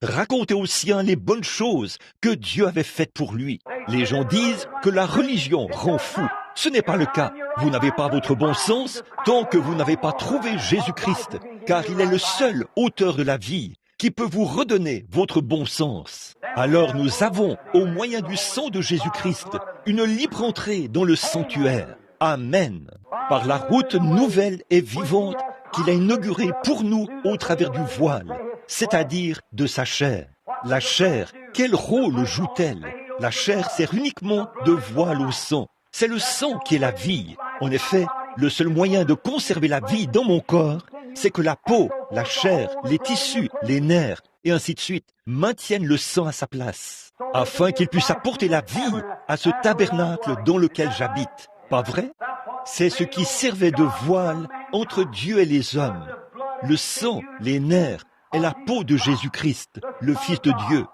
racontait aux siens les bonnes choses que Dieu avait faites pour lui. Les gens disent que la religion rend fou. Ce n'est pas le cas. Vous n'avez pas votre bon sens tant que vous n'avez pas trouvé Jésus-Christ, car il est le seul auteur de la vie qui peut vous redonner votre bon sens. Alors nous avons, au moyen du sang de Jésus-Christ, une libre entrée dans le sanctuaire. Amen. Par la route nouvelle et vivante qu'il a inaugurée pour nous au travers du voile, c'est-à-dire de sa chair. La chair, quel rôle joue-t-elle? La chair sert uniquement de voile au sang. C'est le sang qui est la vie. En effet, le seul moyen de conserver la vie dans mon corps, c'est que la peau, la chair, les tissus, les nerfs, et ainsi de suite, maintiennent le sang à sa place, afin qu'il puisse apporter la vie à ce tabernacle dans lequel j'habite. Pas vrai? C'est ce qui servait de voile entre Dieu et les hommes. Le sang, les nerfs et la peau de Jésus-Christ, le Fils de Dieu.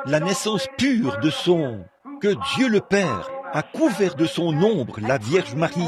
La naissance pure de son, que Dieu le Père a couvert de son ombre la Vierge Marie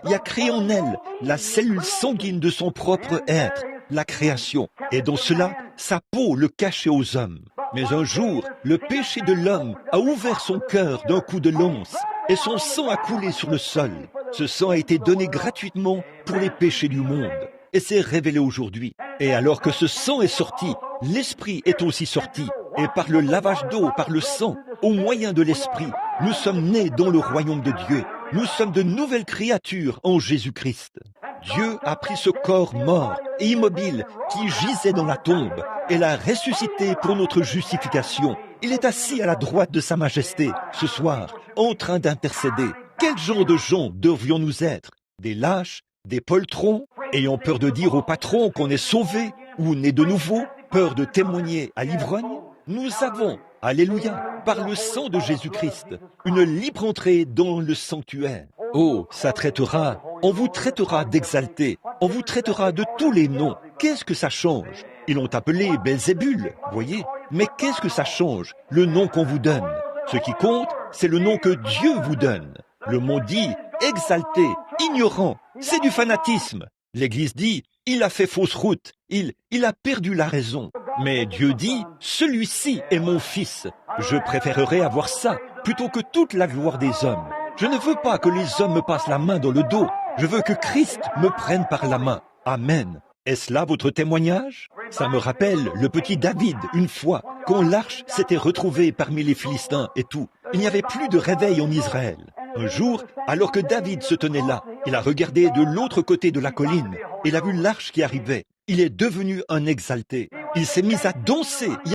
et a créé en elle la cellule sanguine de son propre être, la création. Et dans cela, sa peau le cachait aux hommes. Mais un jour, le péché de l'homme a ouvert son cœur d'un coup de lance et son sang a coulé sur le sol. Ce sang a été donné gratuitement pour les péchés du monde et s'est révélé aujourd'hui. Et alors que ce sang est sorti, l'Esprit est aussi sorti. Et par le lavage d'eau, par le sang, au moyen de l'Esprit, nous sommes nés dans le royaume de Dieu. Nous sommes de nouvelles créatures en Jésus-Christ. Dieu a pris ce corps mort et immobile qui gisait dans la tombe et l'a ressuscité pour notre justification. Il est assis à la droite de Sa Majesté ce soir, en train d'intercéder. Quel genre de gens devrions-nous être? Des lâches, des poltrons, ayant peur de dire au patron qu'on est sauvé ou né de nouveau, peur de témoigner à l'ivrogne? Nous avons, alléluia, par le sang de Jésus-Christ, une libre entrée dans le sanctuaire. Oh, ça traitera, on vous traitera d'exalté, on vous traitera de tous les noms. Qu'est-ce que ça change? Ils l'ont appelé Belzébul, voyez? Mais qu'est-ce que ça change, le nom qu'on vous donne? Ce qui compte, c'est le nom que Dieu vous donne. Le monde dit exalté, ignorant, c'est du fanatisme. L'Église dit, il a fait fausse route, il a perdu la raison. Mais Dieu dit, celui-ci est mon fils. Je préférerais avoir ça plutôt que toute la gloire des hommes. Je ne veux pas que les hommes me passent la main dans le dos. Je veux que Christ me prenne par la main. Amen. Est-ce là votre témoignage? Ça me rappelle le petit David, une fois, quand l'arche s'était retrouvée parmi les Philistins et tout. Il n'y avait plus de réveil en Israël. Un jour, alors que David se tenait là, il a regardé de l'autre côté de la colline. Il a vu l'arche qui arrivait. Il est devenu un exalté. Il s'est mis à danser.